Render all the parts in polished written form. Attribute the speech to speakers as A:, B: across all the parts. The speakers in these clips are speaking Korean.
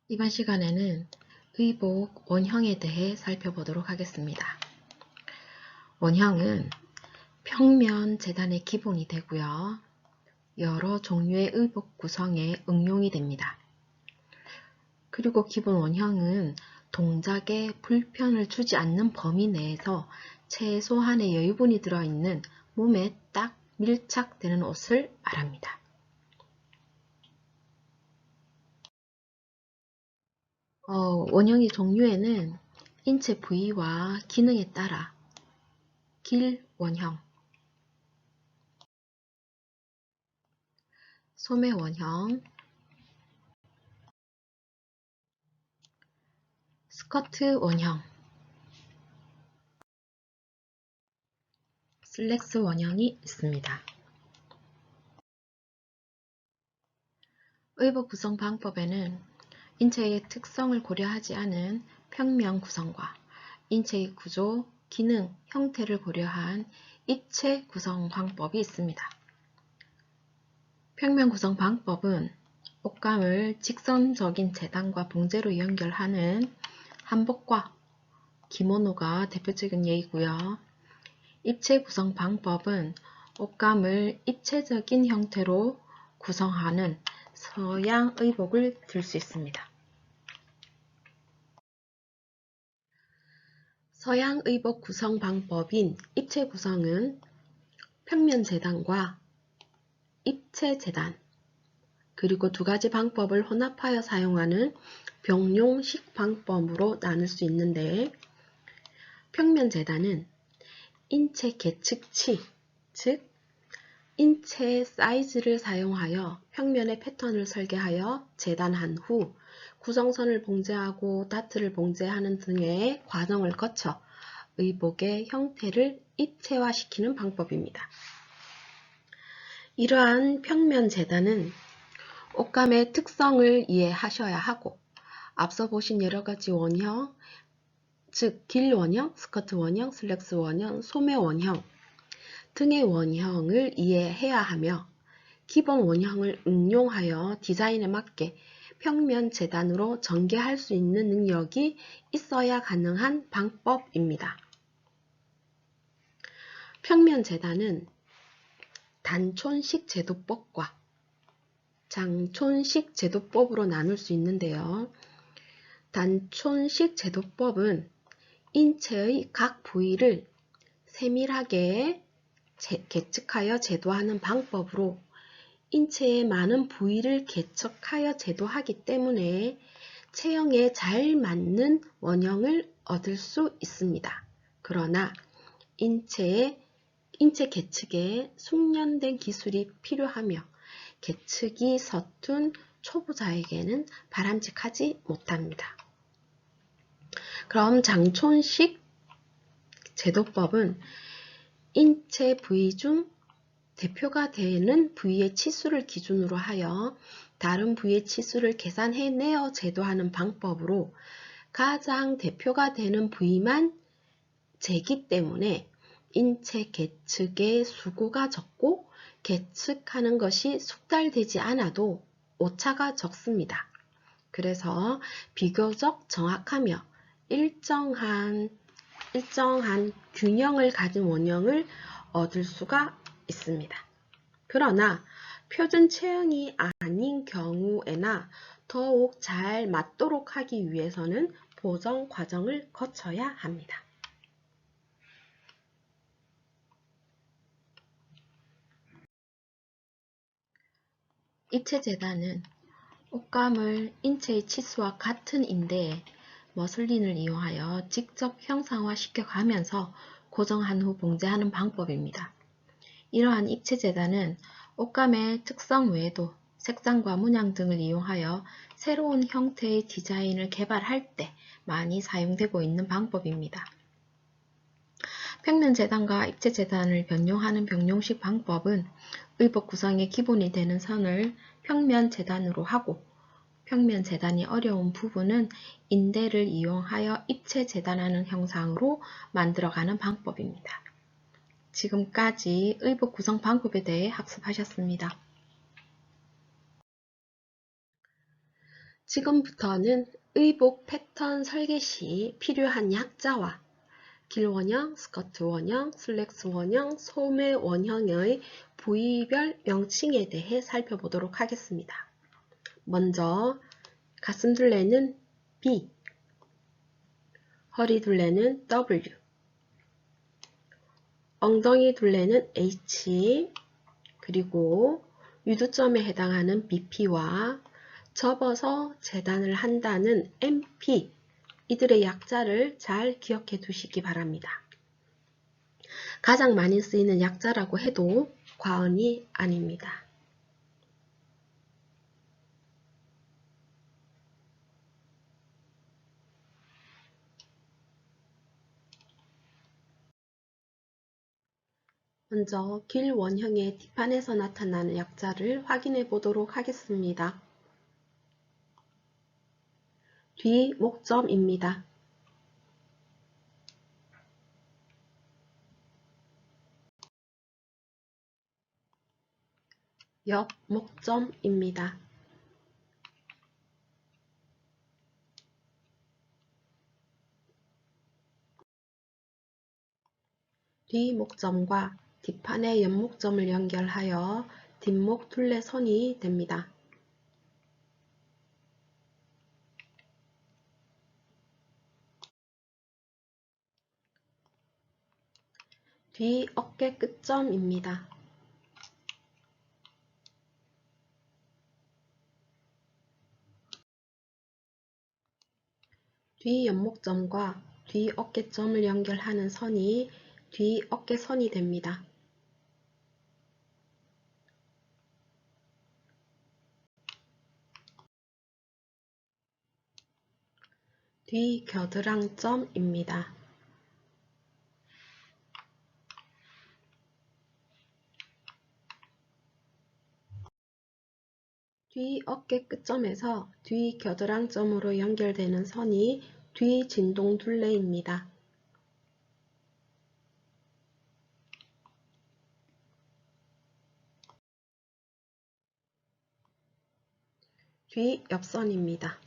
A: 이번 시간에는 의복 원형에 대해 살펴보도록 하겠습니다. 원형은 평면 재단의 기본이 되고요. 여러 종류의 의복 구성에 응용이 됩니다. 그리고 기본 원형은 동작에 불편을 주지 않는 범위 내에서 최소한의 여유분이 들어있는 몸에 딱 밀착되는 옷을 말합니다. 원형의 종류에는 인체 부위와 기능에 따라 길 원형, 소매 원형, 스커트 원형, 슬랙스 원형이 있습니다. 의복 구성 방법에는 인체의 특성을 고려하지 않은 평면 구성과 인체의 구조, 기능, 형태를 고려한 입체 구성 방법이 있습니다. 평면 구성 방법은 옷감을 직선적인 재단과 봉제로 연결하는 한복과 기모노가 대표적인 예이고요. 입체 구성 방법은 옷감을 입체적인 형태로 구성하는 서양 의복을 들 수 있습니다. 서양 의복 구성 방법인 입체 구성은 평면 재단과 입체 재단, 그리고 두 가지 방법을 혼합하여 사용하는 병용식 방법으로 나눌 수 있는데, 평면 재단은 인체 계측치, 즉 인체 사이즈를 사용하여 평면의 패턴을 설계하여 재단한 후 구성선을 봉제하고 다트를 봉제하는 등의 과정을 거쳐 의복의 형태를 입체화시키는 방법입니다. 이러한 평면 재단은 옷감의 특성을 이해하셔야 하고, 앞서 보신 여러가지 원형, 즉 길 원형, 스커트 원형, 슬랙스 원형, 소매 원형 등의 원형을 이해해야 하며, 기본 원형을 응용하여 디자인에 맞게 평면 재단으로 전개할 수 있는 능력이 있어야 가능한 방법입니다. 평면 재단은 단촌식 제도법과 장촌식 제도법으로 나눌 수 있는데요. 단촌식 제도법은 인체의 각 부위를 세밀하게 계측하여 제도하는 방법으로 인체의 많은 부위를 계측하여 제도하기 때문에 체형에 잘 맞는 원형을 얻을 수 있습니다. 그러나 인체 계측에 숙련된 기술이 필요하며 계측이 서툰 초보자에게는 바람직하지 못합니다. 그럼 장촌식 제도법은 인체 부위 중 대표가 되는 부위의 치수를 기준으로 하여 다른 부위의 치수를 계산해내어 제도하는 방법으로 가장 대표가 되는 부위만 재기 때문에 인체 계측의 수고가 적고 계측하는 것이 숙달되지 않아도 오차가 적습니다. 그래서 비교적 정확하며 일정한 균형을 가진 원형을 얻을 수가 있습니다. 그러나 표준 체형이 아닌 경우에나 더욱 잘 맞도록 하기 위해서는 보정 과정을 거쳐야 합니다. 입체 재단은 옷감을 인체의 치수와 같은 인대에 머슬린을 이용하여 직접 형상화시켜 가면서 고정한 후 봉제하는 방법입니다. 이러한 입체 재단은 옷감의 특성 외에도 색상과 문양 등을 이용하여 새로운 형태의 디자인을 개발할 때 많이 사용되고 있는 방법입니다. 평면 재단과 입체 재단을 변용하는 병용식 방법은 의복 구성의 기본이 되는 선을 평면 재단으로 하고, 평면 재단이 어려운 부분은 인대를 이용하여 입체 재단하는 형상으로 만들어가는 방법입니다. 지금까지 의복 구성 방법에 대해 학습하셨습니다. 지금부터는 의복 패턴 설계 시 필요한 약자와 길 원형, 스커트 원형, 슬랙스 원형, 소매 원형의 부위별 명칭에 대해 살펴보도록 하겠습니다. 먼저 가슴 둘레는 B, 허리 둘레는 W, 엉덩이 둘레는 H, 그리고 유두점에 해당하는 BP와 접어서 재단을 한다는 MP, 이들의 약자를 잘 기억해 두시기 바랍니다. 가장 많이 쓰이는 약자라고 해도 과언이 아닙니다. 먼저 길 원형의 뒷판에서 나타나는 약자를 확인해 보도록 하겠습니다. 뒤 목점입니다. 옆 목점입니다. 뒤 목점과 뒷판의 옆 목점을 연결하여 뒷목 둘레선이 됩니다. 뒤 어깨 끝점입니다. 뒤 옆목점과 뒤 어깨점을 연결하는 선이 뒤 어깨선이 됩니다. 뒤 겨드랑점입니다. 뒤 어깨 끝점에서 뒤 겨드랑점으로 연결되는 선이 뒤 진동 둘레입니다. 뒤 옆선입니다.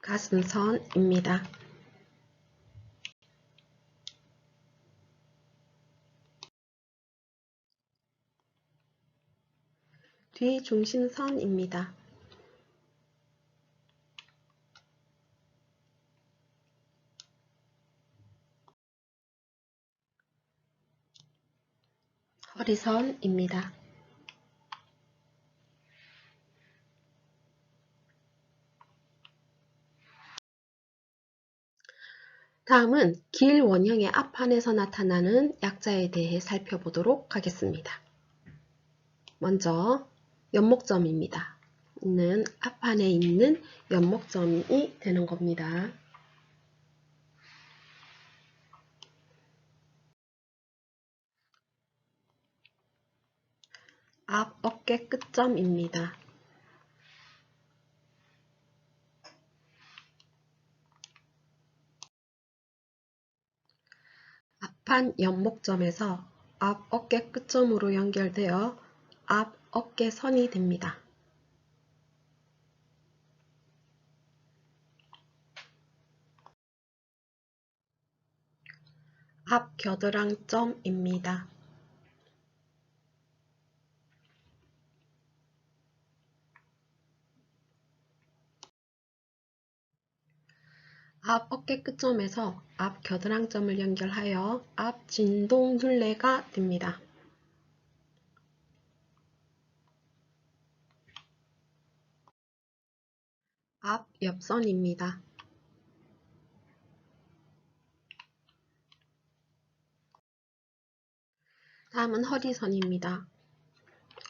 A: 가슴선입니다. 뒤 중심선입니다. 허리선입니다. 다음은 길 원형의 앞판에서 나타나는 약자에 대해 살펴보도록 하겠습니다. 먼저 옆목점입니다. 이는 앞판에 있는 옆목점이 되는 겁니다. 앞 어깨 끝점입니다. 앞판 옆목점에서 앞 어깨 끝점으로 연결되어 앞 어깨선이 됩니다. 앞 겨드랑점입니다. 앞 어깨 끝점에서 앞 겨드랑점을 연결하여 앞 진동 둘레가 됩니다. 앞 옆선입니다. 다음은 허리선입니다.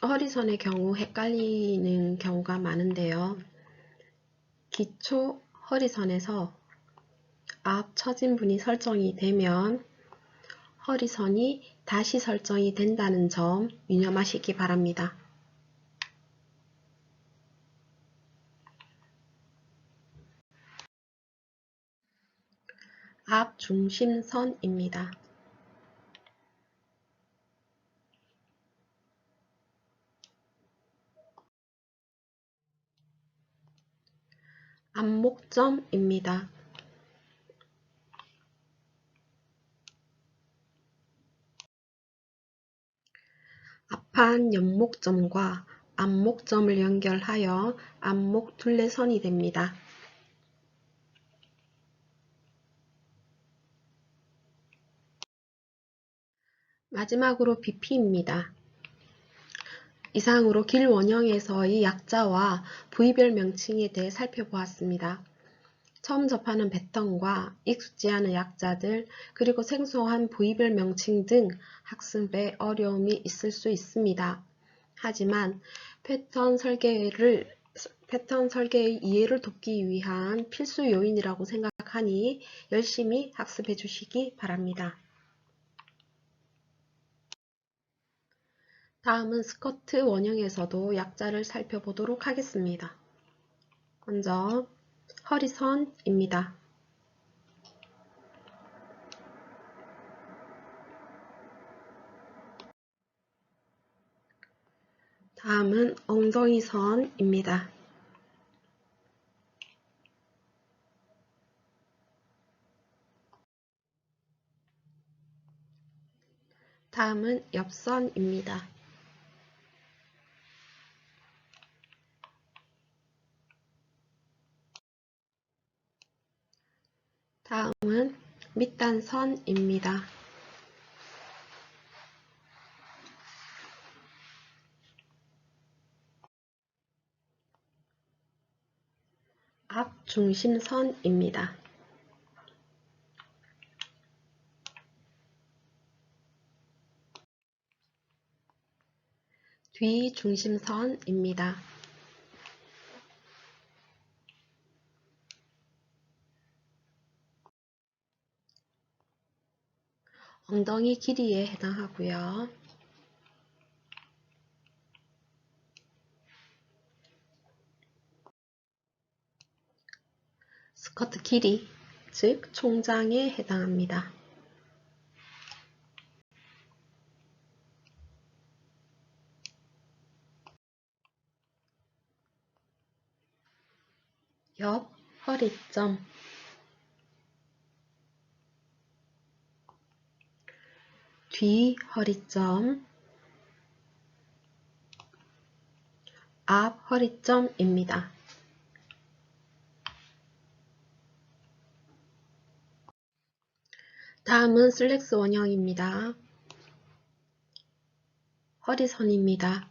A: 허리선의 경우 헷갈리는 경우가 많은데요. 기초 허리선에서 앞 처진분이 설정이 되면 허리선이 다시 설정이 된다는 점 유념하시기 바랍니다. 앞 중심선입니다. 암목점입니다. 앞판 연목점과 앞목점을 연결하여 앞목둘레선이 됩니다. 마지막으로 BP입니다. 이상으로 길원형에서의 약자와 부위별 명칭에 대해 살펴보았습니다. 처음 접하는 패턴과 익숙지 않은 약자들, 그리고 생소한 부위별 명칭 등 학습에 어려움이 있을 수 있습니다. 하지만 패턴 설계의 이해를 돕기 위한 필수 요인이라고 생각하니 열심히 학습해 주시기 바랍니다. 다음은 스커트 원형에서도 약자를 살펴보도록 하겠습니다. 먼저 허리선입니다. 다음은 엉덩이선입니다. 다음은 옆선입니다. 다음은 밑단선입니다. 앞중심선입니다. 뒤중심선입니다. 엉덩이 길이에 해당하고요. 스커트 길이, 즉 총장에 해당합니다. 옆 허리점, 뒤 허리점, 앞 허리점입니다. 다음은 슬랙스 원형입니다. 허리선입니다.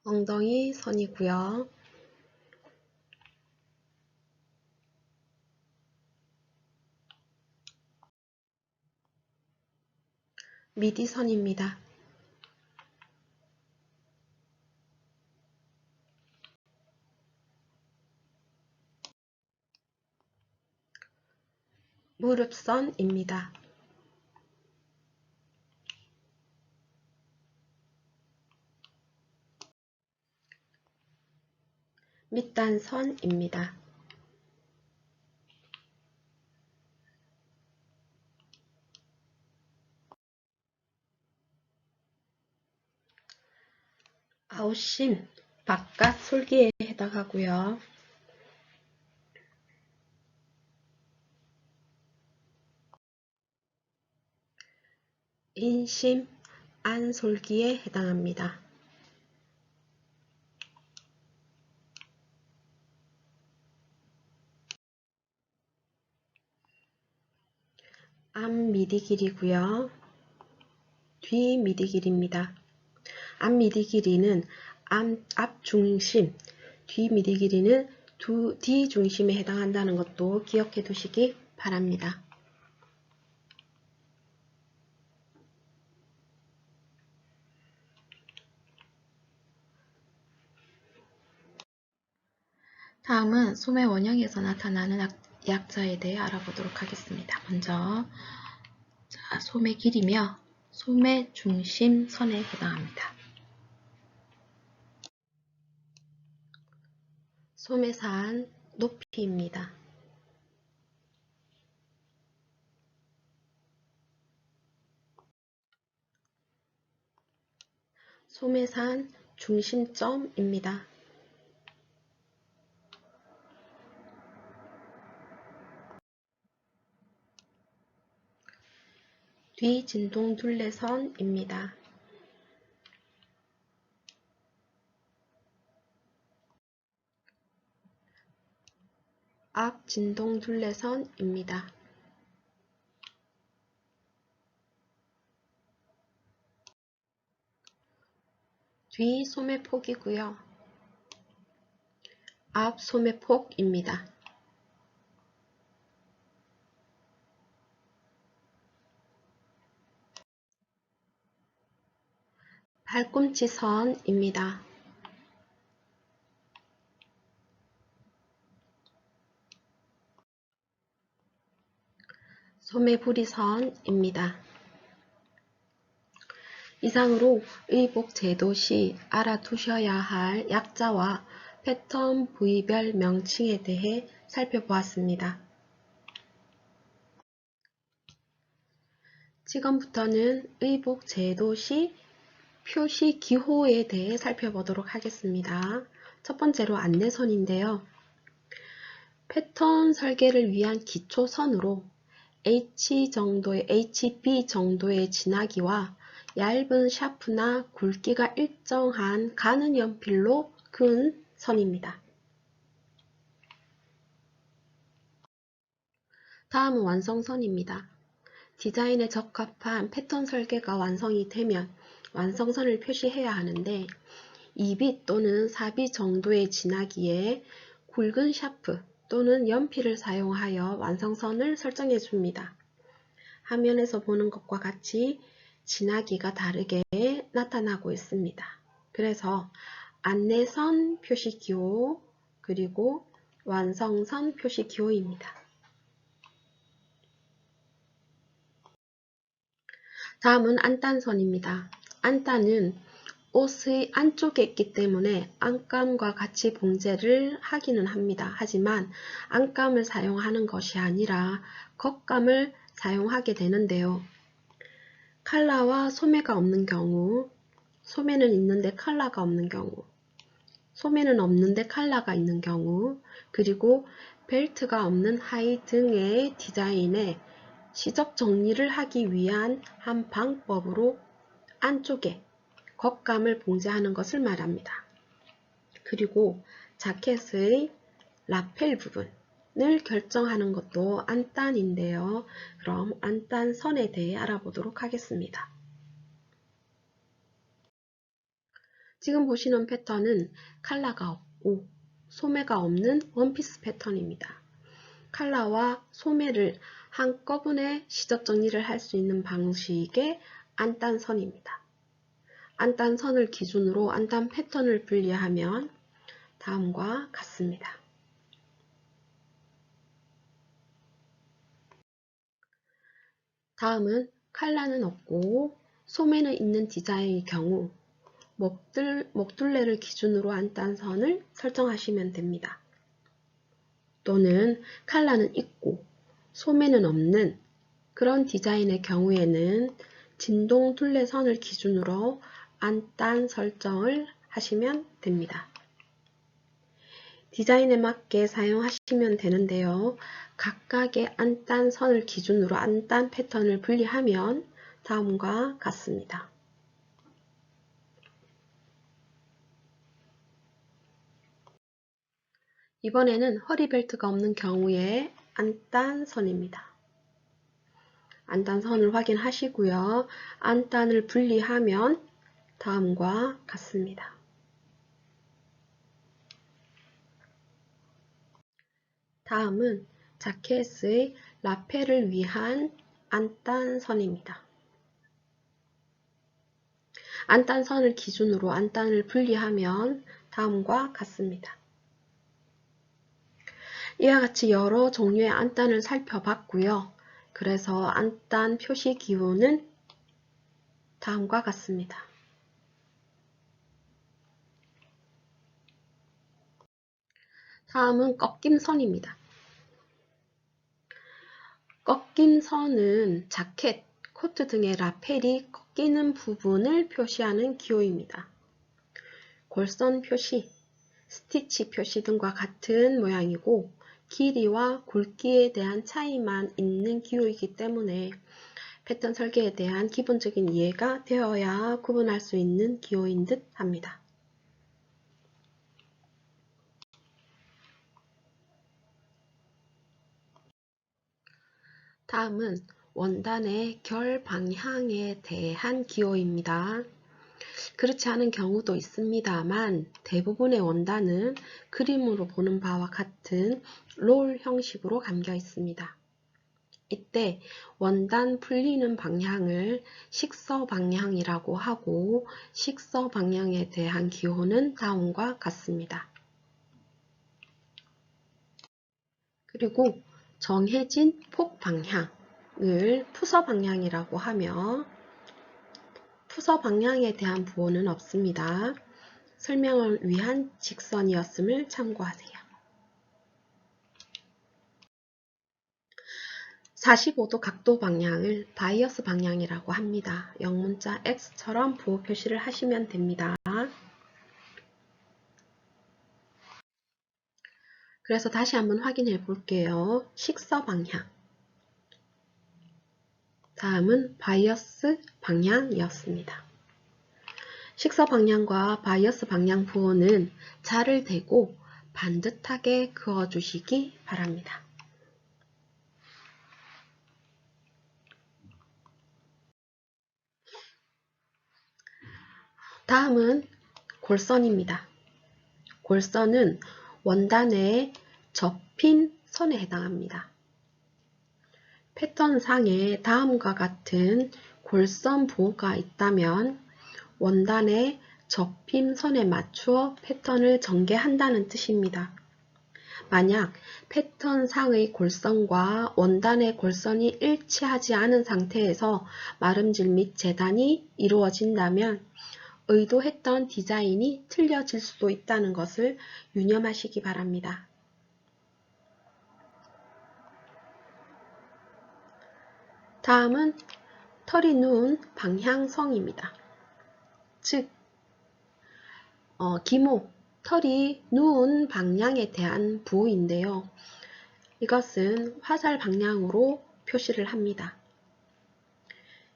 A: 엉덩이 선이고요. 미디선입니다. 무릎선입니다. 밑단선입니다. 아웃심, 바깥 솔기에 해당하고요. 인심, 안솔기에 해당합니다. 앞 미디 길이고요. 뒤 미디 길이입니다. 앞 미디 길이는 앞 중심, 뒤 미디 길이는 뒤 중심에 해당한다는 것도 기억해 두시기 바랍니다. 다음은 소매 원형에서 나타나는 약자에 대해 알아보도록 하겠습니다. 먼저 소매 길이며 소매 중심선에 해당합니다. 소매산 높이입니다. 소매산 중심점입니다. 뒤 진동둘레선입니다. 앞 진동둘레선입니다. 뒤 소매폭이고요. 앞 소매폭입니다. 팔꿈치선입니다. 소매부리선입니다. 이상으로 의복 제도 시 알아두셔야 할 약자와 패턴 부위별 명칭에 대해 살펴보았습니다. 지금부터는 의복 제도 시 표시 기호에 대해 살펴보도록 하겠습니다. 첫 번째로 안내선인데요. 패턴 설계를 위한 기초선으로 HB 정도의 진하기와 얇은 샤프나 굵기가 일정한 가는 연필로 그은 선입니다. 다음은 완성선입니다. 디자인에 적합한 패턴 설계가 완성이 되면 완성선을 표시해야 하는데 2비 또는 4비 정도의 진하기에 굵은 샤프 또는 연필을 사용하여 완성선을 설정해 줍니다. 화면에서 보는 것과 같이 진하기가 다르게 나타나고 있습니다. 그래서 안내선 표시기호 그리고 완성선 표시기호입니다. 다음은 안단선입니다. 안단은 옷의 안쪽에 있기 때문에 안감과 같이 봉제를 하기는 합니다. 하지만 안감을 사용하는 것이 아니라 겉감을 사용하게 되는데요. 칼라와 소매가 없는 경우, 소매는 있는데 칼라가 없는 경우, 소매는 없는데 칼라가 있는 경우, 그리고 벨트가 없는 하의 등의 디자인에 시접 정리를 하기 위한 한 방법으로 안쪽에 겉감을 봉제하는 것을 말합니다. 그리고 자켓의 라펠 부분을 결정하는 것도 안단인데요. 그럼 안단선에 대해 알아보도록 하겠습니다. 지금 보시는 패턴은 칼라가 없고 소매가 없는 원피스 패턴입니다. 칼라와 소매를 한꺼번에 시접 정리를 할 수 있는 방식의 안단선입니다. 안단선을 기준으로 안단 패턴을 분리하면 다음과 같습니다. 다음은 칼라는 없고 소매는 있는 디자인의 경우 목둘레를 기준으로 안단선을 설정하시면 됩니다. 또는 칼라는 있고 소매는 없는 그런 디자인의 경우에는 진동 둘레선을 기준으로 안단 설정을 하시면 됩니다. 디자인에 맞게 사용하시면 되는데요. 각각의 안단 선을 기준으로 안단 패턴을 분리하면 다음과 같습니다. 이번에는 허리벨트가 없는 경우에 안단 선입니다. 안단 선을 확인하시고요. 안단을 분리하면 다음과 같습니다. 다음은 자켓의 라펠을 위한 안단선입니다. 안단선을 기준으로 안단을 분리하면 다음과 같습니다. 이와 같이 여러 종류의 안단을 살펴봤고요. 그래서 안단 표시 기호는 다음과 같습니다. 다음은 꺾임선입니다. 꺾임선은 자켓, 코트 등의 라펠이 끼는 부분을 표시하는 기호입니다. 골선 표시, 스티치 표시 등과 같은 모양이고 길이와 굵기에 대한 차이만 있는 기호이기 때문에 패턴 설계에 대한 기본적인 이해가 되어야 구분할 수 있는 기호인 듯 합니다. 다음은 원단의 결 방향에 대한 기호입니다. 그렇지 않은 경우도 있습니다만 대부분의 원단은 그림으로 보는 바와 같은 롤 형식으로 감겨 있습니다. 이때 원단 풀리는 방향을 식서 방향이라고 하고 식서 방향에 대한 기호는 다음과 같습니다. 그리고 정해진 폭 방향을 푸서 방향이라고 하며 푸서 방향에 대한 부호는 없습니다. 설명을 위한 직선이었음을 참고하세요. 45도 각도 방향을 바이어스 방향이라고 합니다. 영문자 X처럼 부호 표시를 하시면 됩니다. 그래서 다시 한번 확인해 볼게요. 식서 방향. 다음은 바이어스 방향이었습니다. 식서 방향과 바이어스 방향 부호는 자를 대고 반듯하게 그어주시기 바랍니다. 다음은 골선입니다. 골선은 원단의 접힌 선에 해당합니다. 패턴상에 다음과 같은 골선 부호가 있다면 원단의 접힘 선에 맞추어 패턴을 전개한다는 뜻입니다. 만약 패턴상의 골선과 원단의 골선이 일치하지 않은 상태에서 마름질 및 재단이 이루어진다면 의도했던 디자인이 틀려질 수도 있다는 것을 유념하시기 바랍니다. 다음은 털이 누운 방향성입니다. 즉, 기모, 털이 누운 방향에 대한 부호인데요. 이것은 화살 방향으로 표시를 합니다.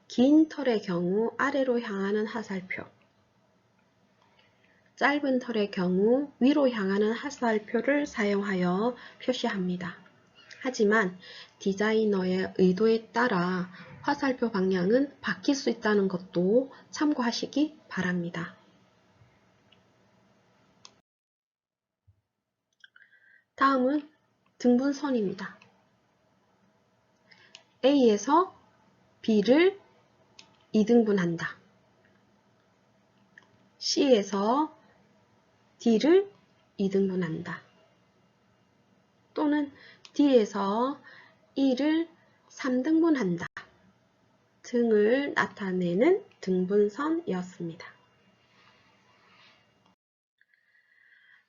A: 긴 털의 경우 아래로 향하는 화살표, 짧은 털의 경우 위로 향하는 화살표를 사용하여 표시합니다. 하지만 디자이너의 의도에 따라 화살표 방향은 바뀔 수 있다는 것도 참고하시기 바랍니다. 다음은 등분선입니다. A에서 B를 2등분한다. C에서 D를 2등분한다. 또는 D에서 E를 3등분한다. 등을 나타내는 등분선이었습니다.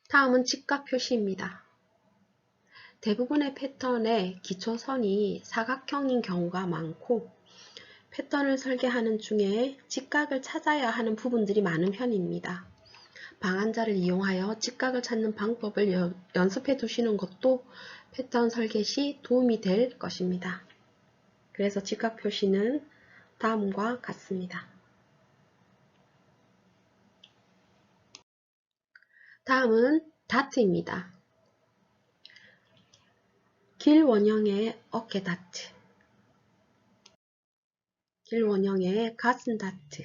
A: 다음은 직각 표시입니다. 대부분의 패턴의 기초선이 사각형인 경우가 많고 패턴을 설계하는 중에 직각을 찾아야 하는 부분들이 많은 편입니다. 방한자를 이용하여 직각을 찾는 방법을 연습해 두시는 것도 패턴 설계 시 도움이 될 것입니다. 그래서 직각 표시는 다음과 같습니다. 다음은 다트입니다. 길 원형의 어깨 다트, 길 원형의 가슴 다트,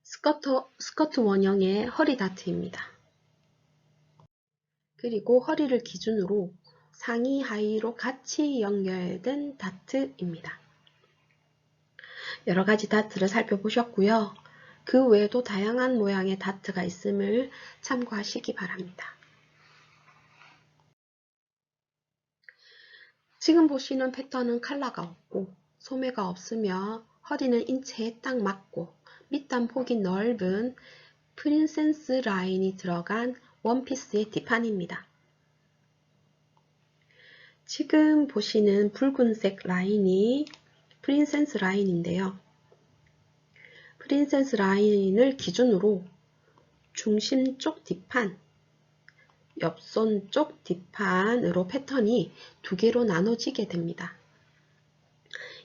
A: 스커트 원형의 허리 다트입니다. 그리고 허리를 기준으로 상의 하의로 같이 연결된 다트입니다. 여러 가지 다트를 살펴보셨고요. 그 외에도 다양한 모양의 다트가 있음을 참고하시기 바랍니다. 지금 보시는 패턴은 컬러가 없고 소매가 없으며 허리는 인체에 딱 맞고 밑단 폭이 넓은 프린세스 라인이 들어간 원피스의 뒷판입니다. 지금 보시는 붉은색 라인이 프린세스 라인인데요. 프린세스 라인을 기준으로 중심 쪽 뒷판, 옆선 쪽 뒷판으로 패턴이 두 개로 나눠지게 됩니다.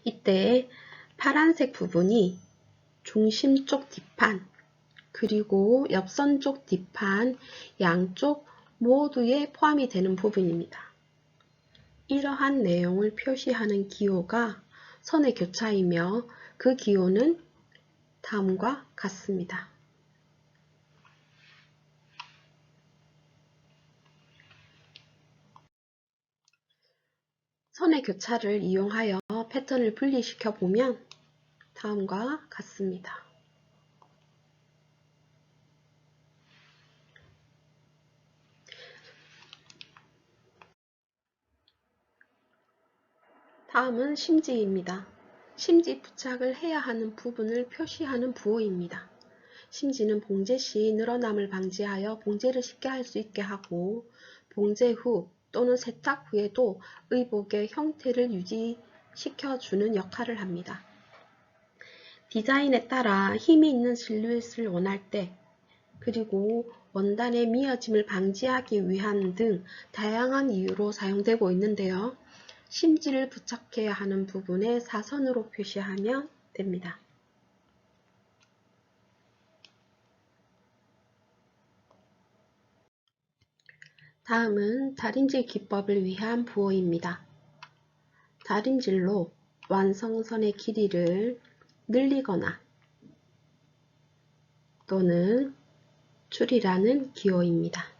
A: 이때 파란색 부분이 중심 쪽 뒷판, 그리고 옆선 쪽 뒷판 양쪽 모두에 포함이 되는 부분입니다. 이러한 내용을 표시하는 기호가 선의 교차이며 그 기호는 다음과 같습니다. 선의 교차를 이용하여 패턴을 분리시켜 보면 다음과 같습니다. 다음은 심지입니다. 심지 부착을 해야 하는 부분을 표시하는 부호입니다. 심지는 봉제 시 늘어남을 방지하여 봉제를 쉽게 할 수 있게 하고, 봉제 후 또는 세탁 후에도 의복의 형태를 유지시켜주는 역할을 합니다. 디자인에 따라 힘이 있는 실루엣을 원할 때, 그리고 원단의 미어짐을 방지하기 위한 등 다양한 이유로 사용되고 있는데요. 심지를 부착해야 하는 부분에 사선으로 표시하면 됩니다. 다음은 다림질 기법을 위한 부호입니다. 다림질로 완성선의 길이를 늘리거나 또는 줄이라는 기호입니다.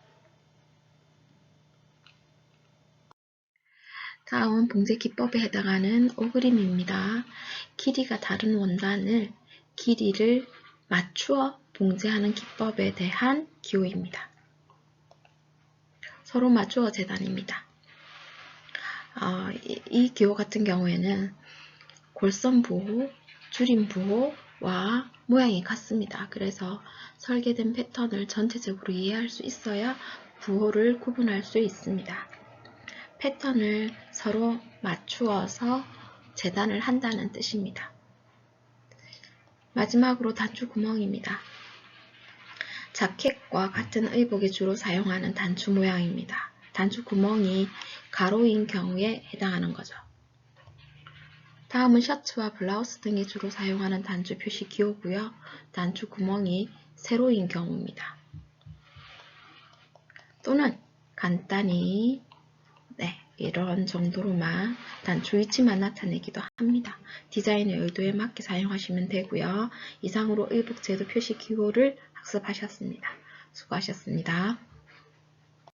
A: 다음 봉제 기법에 해당하는 오그림입니다. 길이가 다른 원단을 길이를 맞추어 봉제하는 기법에 대한 기호입니다. 서로 맞추어 재단입니다. 이 기호 같은 경우에는 골선 부호, 줄임 부호와 모양이 같습니다. 그래서 설계된 패턴을 전체적으로 이해할 수 있어야 부호를 구분할 수 있습니다. 패턴을 서로 맞추어서 재단을 한다는 뜻입니다. 마지막으로 단추 구멍입니다. 자켓과 같은 의복에 주로 사용하는 단추 모양입니다. 단추 구멍이 가로인 경우에 해당하는 거죠. 다음은 셔츠와 블라우스 등에 주로 사용하는 단추 표시 기호고요. 단추 구멍이 세로인 경우입니다. 또는 간단히 이런 정도로만 단추 위치만 나타내기도 합니다. 디자인의 의도에 맞게 사용하시면 되고요. 이상으로 의복 제도 표시 기호를 학습하셨습니다. 수고하셨습니다.